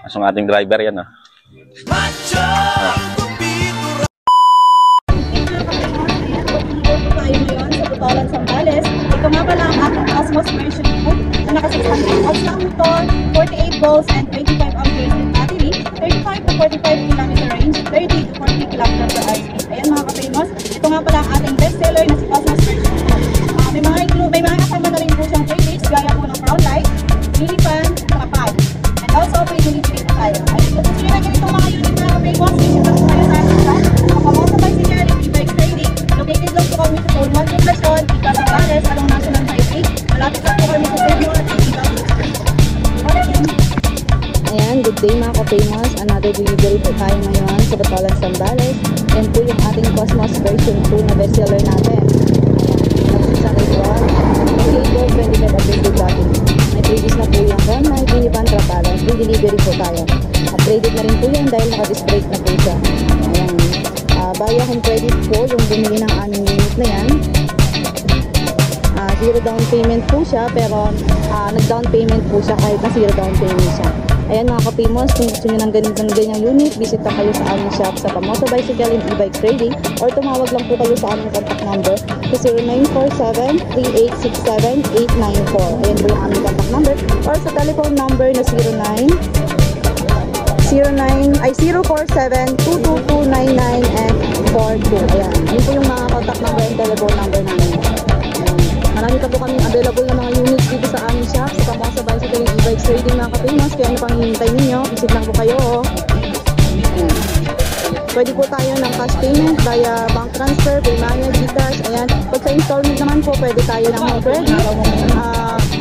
As ang ating driver yan ah. Tayo ngayon sa Butolan, Sambales. Ito nga pala ang ating Cosmos version 2 na naka 600 watts na motor, 48 volts and 25 amperes in battery, 35 to 45 km range, 30 to 40 km per hour speed. Ayan mga ka-famous, ito nga pala ang ating bestseller na si Cosmos version 2. May mga kasama na rin po siyang playlists gaya po ng crown light, mini fan, kapag. And also, free delivery po tayo. At ito po sila ganitong mga unit mga ka-famous, visit lang po tayo sa ating shop. Makamosa bicycle, e-bikes trading, located lang po kami sa Zone 1 Poblacion, Ika Sambales, along National Highway. Malapit lang po kami sa Sergio at Ika. Ayan, good day mga ka-famous. Another delivery po tayo ngayon sa Butolan, Sambales. Yan po yung ating Cosmos version 2 na bestseller natin. Sa Rizal, April 25 updated battery. May previous na po yung Crown Light, minivan, trap-balance. Free delivery po tayo. Upgraded na rin po yan dahil naka-disc brake na po siya. Ayan. Buy akong credit po yung bumili ng aming unit na yan. Zero down payment po siya, pero nag-down payment po siya kahit na zero down payment siya. Ayan mga ka-famous, kung gusto nyo ng ganyang unit, visita kayo sa aming shop sa Pamosa Bicycle and E-Bikes Trading, or tumawag lang po kayo sa aming contact number sa 0947-3867-894. Ayan po yung aming contact number, or sa telephone number na 047-22299 Ayan, yun po yung mga contact number and telephone number namin. Marami pa po kami available na mga units dito sa aming shop sa Pamosa Bicycle and E-Bikes Trading mga ka-famous. Kaya ano pang hinihintay ninyo, visit lang po kayo. Pwede po tayo ng cash payment via bank transfer, Paymania, GCash. Ayan. Pag sa installment naman po, pwede tayo ng home credit.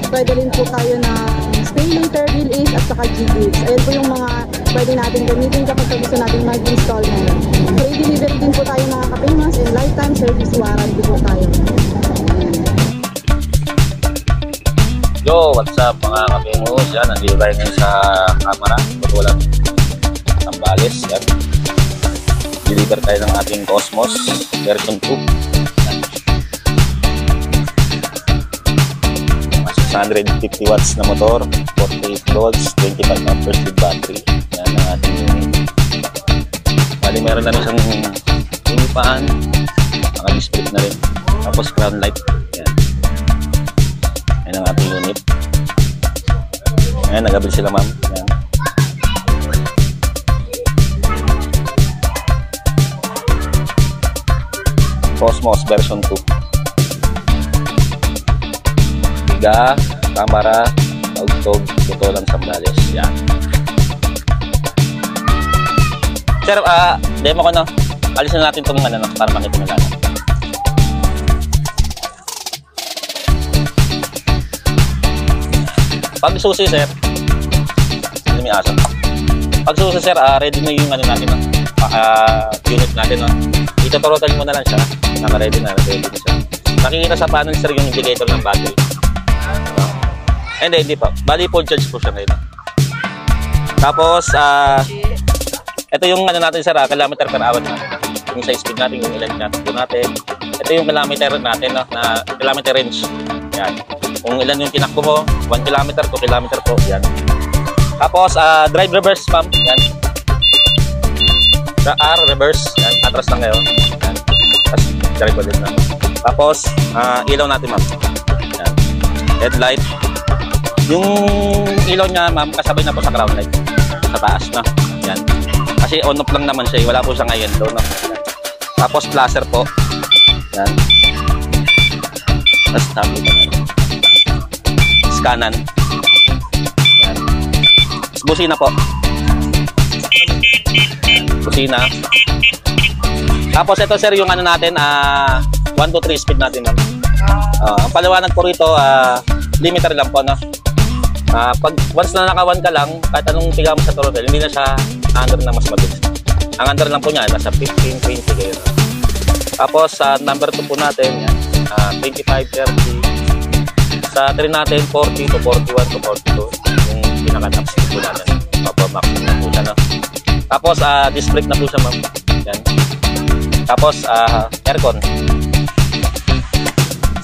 Pwede rin po tayo ng Stay Later, Bill Ace at saka G-Goods. Ayan po yung mga pwede natin gamitin kapag gusto natin mag-installment. Free delivery din po tayo mga ka-famous and lifetime service warranty po tayo. Yo, what's up mga ka-famous? Yan, nandito tayo ngayon sa camera. Butolan, Sambales. Yan. Deliver tayo ng ating Cosmos version 2. Yan. 650 watts na motor, 48 volts, 25 amperes with battery. Yan ang ating unit. Bali, meron na rin siyang unipaan, naka-display na rin. Tapos crown light. Yan. Yan ang ating unit. Ayan, nag-abil sila ma'am. Ayan. Cosmos version 2. Tiga, Camara, Taugtog, Butolan, Sambales. Yan. Sir, demo ko no. Alisin na natin itong ano, para makita nila. Pag susi sir, may aso. Pag susi sir, ready na yung ano natin, no? Unit natin, no? Ito-torotal mo na lang siya. Naka-ready na, ready na siya. Nakikita sa panel sir yung indicator ng battery. No? Hindi pa. Bali full charge po siya ngayon. Tapos, ito yung ano natin sir, kilometer per hour natin. Yung sa speed natin, yung ilan natin. Ito yung kilometer natin, no? Na kilometer range. Yan. Kung ilan yung tinakbo mo, 1 km, 2 km po, yan. Tapos, drive reverse ma'am, yan. R, reverse, yan. Atras lang kayo. Yan. Tapos, drive ulit na. Tapos, ilaw natin ma'am. Yan. Headlight. Yung ilaw niya ma'am, kasabay na po sa crown light. Sa taas na. Yan. Kasi on-off lang naman siya, wala po siya ngayon daw, no? Yan. Tapos, flasher po. Yan. Tapos, tabi pa na. Kanan. Yan. Busina po. Busina. Tapos ito sir yung ano natin, 1 to 3 speed natin. Ang paliwanag po rito, limiter lang po, no? Pag once na naka 1 ka lang, kahit anong tiga mo sa throttle, hindi na siya under na mas mabilis. Ang under lang po niya, nasa 15, 20 kayo. Tapos sa number 2 po natin, yan, 25, 30. Sa 3 natin, 40 to 41 to 42. Yung pinaka-top speed po natin. Max na po siya, no? Tapos, disc brake na po siya, ma'am. Yan. Tapos, aircon.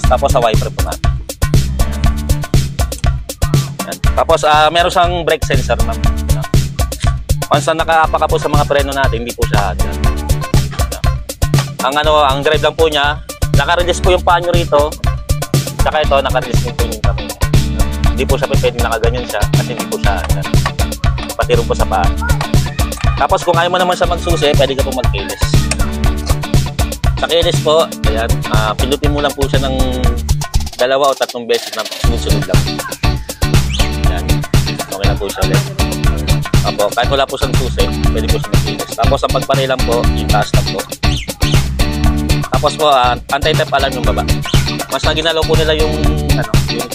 Tapos, sa wiper po natin. Yan. Tapos, meron siyang brake sensor, ma'am. Once na nakaapak ka po sa mga preno natin, hindi po siya dyan. Ang drive lang po niya, naka-release po yung paa nyo rito. Saka ito, naka-release po yung kami. Hindi po siya pwedeng nakaganyan siya kasi hindi po siya dyan. Pati rin po sa paa. Tapos kung ayaw mo naman siya magsusi, pwede ka po mag-keyless. Sa keyless po, ayan, pinutin mo lang po siya ng 2 o 3 beses na sunod-sunod lang. Ayan, okay na po siya ulit. Apo, kahit wala po siyang susi, pwede po siya mag-keyless. Tapos ang pagpanay lang po, yung taas lang po. Tapos po, anti-tap alarm yung baba. Mas na ginalaw po nila yung, yung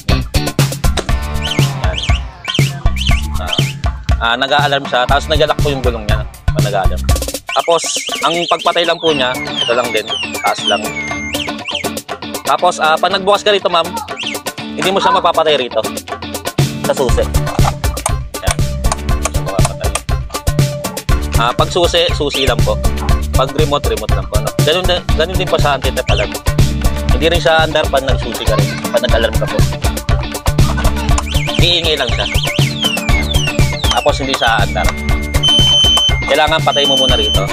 nag-a-alarm siya, tapos nag-lock po yung gulong niya pag nag-a-alarm. Tapos, ang pagpatay lang po niya, ito lang din, taas lang. Tapos, pag nagbukas ka rito, ma'am, hindi mo siya mapapatay rito sa susi. Yan. Mapapatay. Pag susi, susi lang po. Pag remote, remote lang po. No? Ganun din po sa anti-tap alarm. Hindi rin siya andar pag nagsusi ka rin, pag nag-alarm ka po. Iingay lang siya. Tapos hindi siya andar. Kailangan patay mo muna rito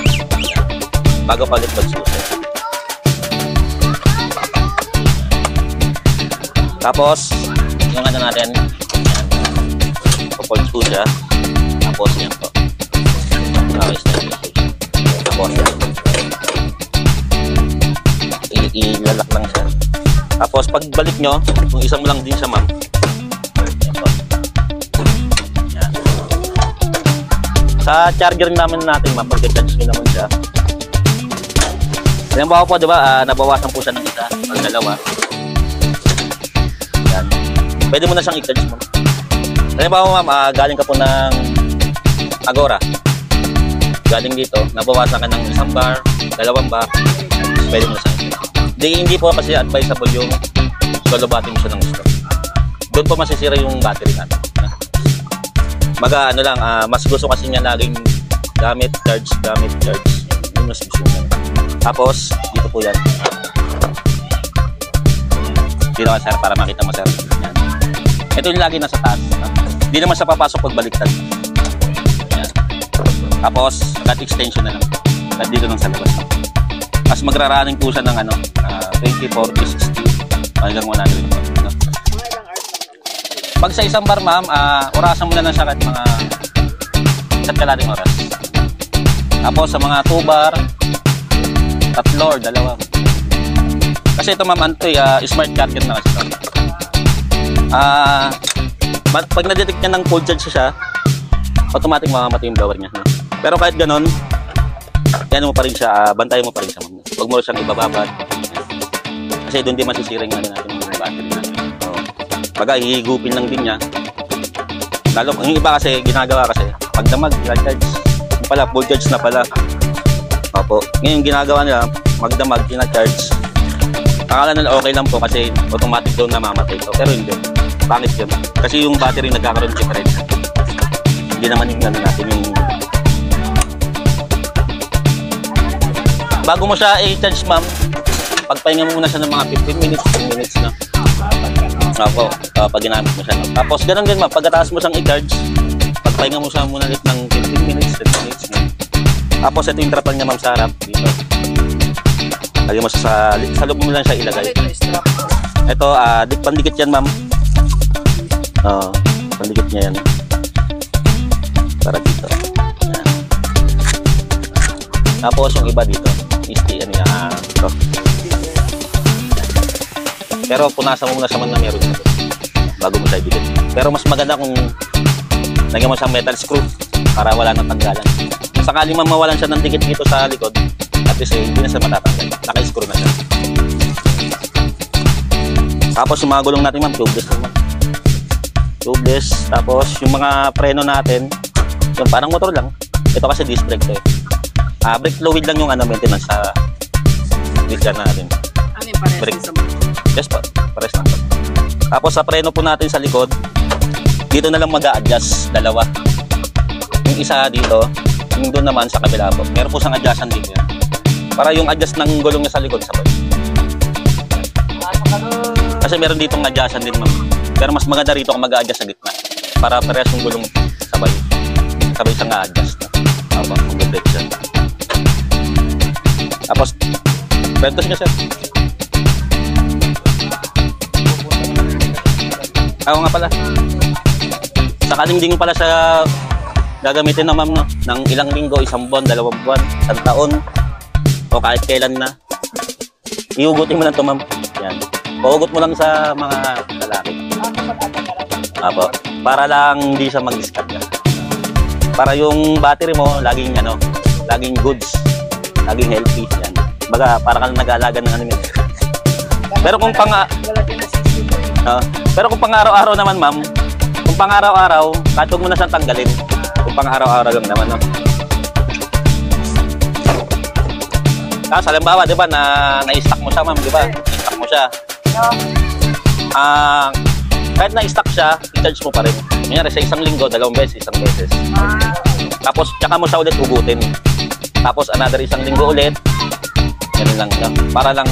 bago palit pagsusi. Tapos yung ano natin, popol po siya. Tapos yan po. Tapos yan. Ilalak lang siya. Tapos pagbalik nyo, kung isang mo lang din siya, ma'am. Sa charger namin natin, ma'am, pag-charge nyo naman siya. Ayan po, di ba, nabawasan po siya ng isa, pag 2. Yan. Pwede mo na siyang i-charge, ma'am. Ayan po, ma'am, galing ka po ng Agora. Galing dito, nabawasan ka ng 1 bar, 2 bar, pwede mo na siyang i-charge. Hindi po kasi advisable yung lulubatin mo siya ng gusto. Doon po masisira yung battery natin. Ano lang, mas gusto kasi niya laging gamit, charge. Yun mas gusto niya. Tapos, dito po yan. Dito naman, sir, para makita mo, sir. Yan. Ito yung lagi nasa taas. Hindi naman siya papasok pag baliktad. Yan. Tapos, extension na lang. Dito lang sa labas. Mas magra-running po siya ng 20, 40, 60 hanggang 100 po. Pag sa 1 bar, ma'am, orasan mo na lang siya kahit mga 1 oras. Tapos sa mga 2 bar, 3 or 2. Kasi ito, ma'am, smart charger na kasi ito. Pag na-detect niya ng full charge siya, automatic mamamatay yung blower niya. Pero kahit ganon, yan mo pa rin siya, bantayan mo pa rin siya, ma'am. Huwag mo siyang ibababad. Kasi doon di masisira yung natin yung battery natin. Baga, hihigupin lang din niya. Lalo, yung iba kasi, ginagawa kasi, pag damag, charge. Yung pala, full charge na pala. Opo. Ngayon, ginagawa nila, magdamag, ina-charge. Akala nila okay lang po kasi automatic daw namamatay ito. Pero hindi. Pangit yun. Kasi yung battery nagkakaroon difference. Hindi naman yung natin yung... Bago mo siya i-charge, ma'am, pagpahinga mo muna siya ng mga 15 minutes, 10 minutes na. Opo, pag ginamit mo siya. No? Tapos ganun din, ma'am, pagkataas mo siyang i-charge, pagpahinga mo siya muna ulit ng 15 minutes, 10 minutes. No? Tapos ito yung trapal niya, ma'am, sa harap dito. Lagyan mo siya sa loob mo lang siya ilagay. Ito, pandikit yan, ma'am. Pandikit niya yan. Para dito. Yan. Tapos yung iba dito, ito. Pero punasan mo muna sa man na meron dito bago mo siya ibigay. Pero mas maganda kung lagyan mo siyang metal screw para wala nang tanggalan. Kung sakali man mawalan siya ng dikit dito sa likod, at least hindi na siya matatanggal. Naka-screw na siya. Tapos yung mga gulong natin, ma'am, tubeless naman. Tubeless. Tapos yung mga preno natin, yung parang motor lang. Ito kasi disc brake to eh. Brake fluid lang yung maintenance sa disc natin. Brake. Yes po, pares lang po. Tapos sa preno po natin sa likod, dito na lang mag-a-adjust, 2. Yung isa dito, yung doon naman sa kabila po. Meron po siyang adjustan dito yan. Para yung adjust ng gulong niya sa likod sabay. Kasi meron ditong adjustan din, ma'am. Pero mas maganda rito kung mag-a-adjust sa gitna. Para parehas yung gulong sabay. Sabay siyang a-adjust. Opo, mag-break siya. Tapos, bentos niya, sir. Oo nga pala. Sakaling pala sa gagamitin na ma'am, no? Ng ilang linggo, 1 buwan, 2 buwan, 1 taon, o kahit kailan na. Iugutin mo lang ito, ma'am. Yan. Paugot mo lang sa mga lalaki. Apo. Para lang hindi siya mag-discard na. Para yung battery mo, laging goods. Laging healthy. Yan. Baga, para ka nag-aalaga ng ano yun. Pero kung kung pang-araw-araw naman, ma'am, kung pang-araw-araw, kahit huwag mo na siyang tanggalin. Kung pang-araw-araw lang naman, no? Tapos, halimbawa, di ba, na-stock mo siya, ma'am, di ba? Na-stock mo siya. Kahit na-stock siya, i-charge mo pa rin. Kunyari, sa 1 linggo, 2 beses, 1 beses. Tapos, tsaka mo siya ulit ugutin. Tapos, another 1 linggo ulit. Ganun lang, no? Para lang...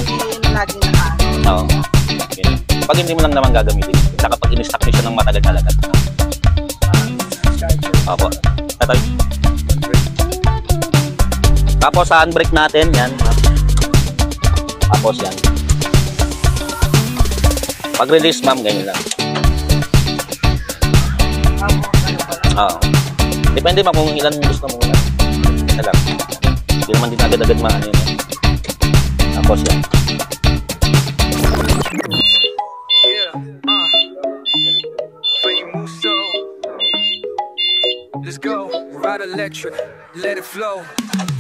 Oo. Pag hindi mo lang naman gagamitin. Saka pag in-stock nyo siya ng matagal talaga. Opo. Ito. Tapos sa handbrake natin, yan. Tapos yan. Pag-release, ma'am, ganyan lang. Oo. Depende, ma'am, kung ilan gusto mo muna. Isa lang. Hindi naman din agad-agad maano yun. Tapos yan. Let's go, ride electric, let it flow.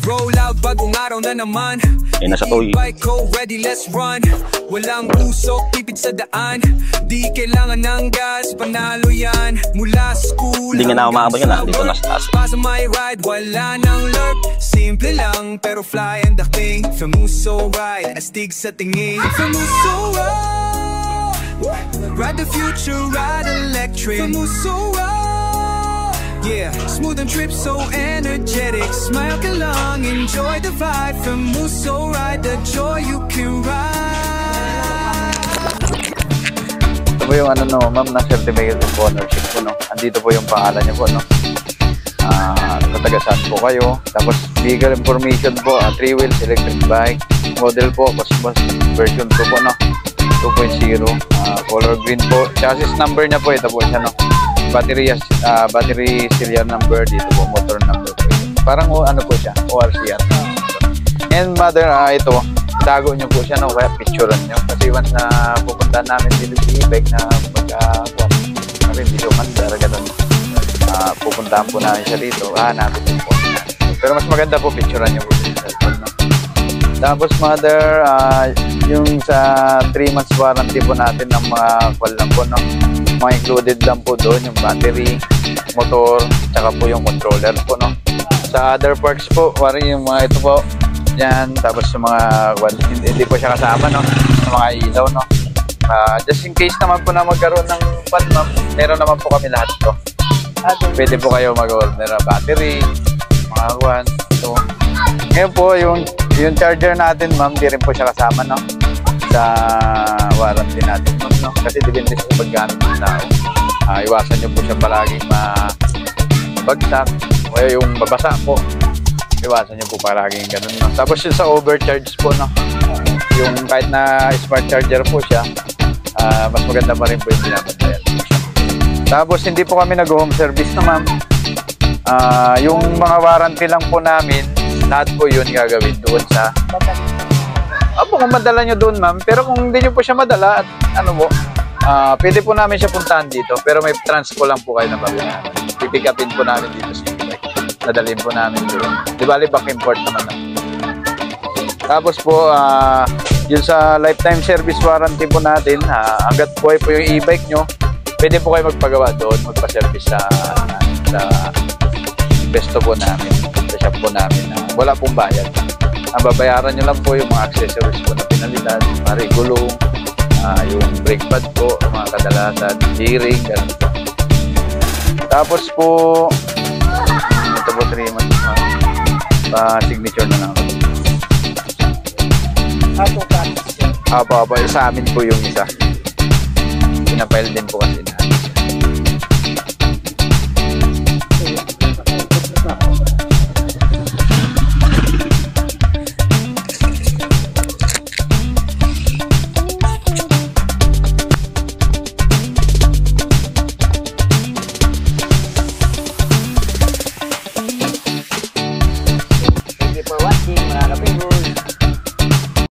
Roll out, bagong araw na naman. E-bike ko, ready, let's run. Walang usok, tipid sa daan. Di kailangan ng gas, panalo yan. Mula school hindi nga na umabot yun, dito na sa taas. Pa sa my ride, wala nang lurk. Simple lang, pero fly and dating. Famuso ride, astig sa tingin. Famuso ride, ride the future, ride electric. Famuso ride. Yeah, smooth and trip, so energetic. Smile ka lang, enjoy the vibe. From Muso Ride, the joy you can ride. Ito po yung ma'am, na certificate of ownership po, no? Andito po yung pangalan niyo po, no? Taga-saan po kayo. Tapos, vehicle information po, 3 wheels, electric bike. Model po, Cosmos version 2 po, no? 2.0, color green po. Chassis number niya po, ito po siya, no? Battery serial number dito po, motor number po. Parang ano po siya, ORCR. And mother, ito, tago nyo po siya, no? Kaya picturean nyo. Kasi once na pupunta namin dito sa e-bike na video mandar, ganun. Pupuntahan po namin siya dito. Natin po. Pero mas maganda po, picturean nyo po sa cellphone, no? Tapos mother, yung sa 3 months warranty po natin ng mga kwal lang po, no? Mga included lang po doon yung battery, motor, tsaka po yung controller po, no? Sa other parts po, wari yung mga ito po, yan, tapos yung mga, hindi po siya kasama, no? Yung mga ilaw, no? Just in case naman po na magkaroon ng pan, ma'am, meron naman po kami lahat ito. Pwede po kayo mag-order na battery, mga kwan, ito. Ngayon po, yung charger natin, ma'am, di rin po siya kasama, no? Sa warranty natin, no? Kasi depende sa paggamit ng tao. Iwasan nyo po siya palaging mabagsak o yung mabasa po. Iwasan nyo po palaging ganun, no? Tapos yung sa overcharge po, no? Yung kahit na smart charger po siya, mas maganda pa rin po yung binabantayan. Tapos hindi po kami nag-home service na, ma'am. Yung mga warranty lang po namin, lahat po yun gagawin doon sa kung madala nyo doon, ma'am. Pero kung hindi nyo po siya madala, pwede po namin siya puntahan dito. Pero may transpo lang po kayo na babayaran. Pipick upin po namin dito sa e-bike. Nadalhin po namin doon. Di bali, back import naman na. Tapos po, yun sa lifetime service warranty po natin, hanggat buhay po yung e-bike nyo, pwede po kayo magpagawa doon, magpa-service sa pesto po namin, sa shop po namin. Wala pong bayad. Ang babayaran nyo lang po yung mga accessories po na pinalitan, mga gulong, yung brake pad po, mga kadalasan, bearing, ganun po. Tapos po, ito po 3 months, pa-signature na lang ako. Sa amin po yung isa. Pinapile din po kasi.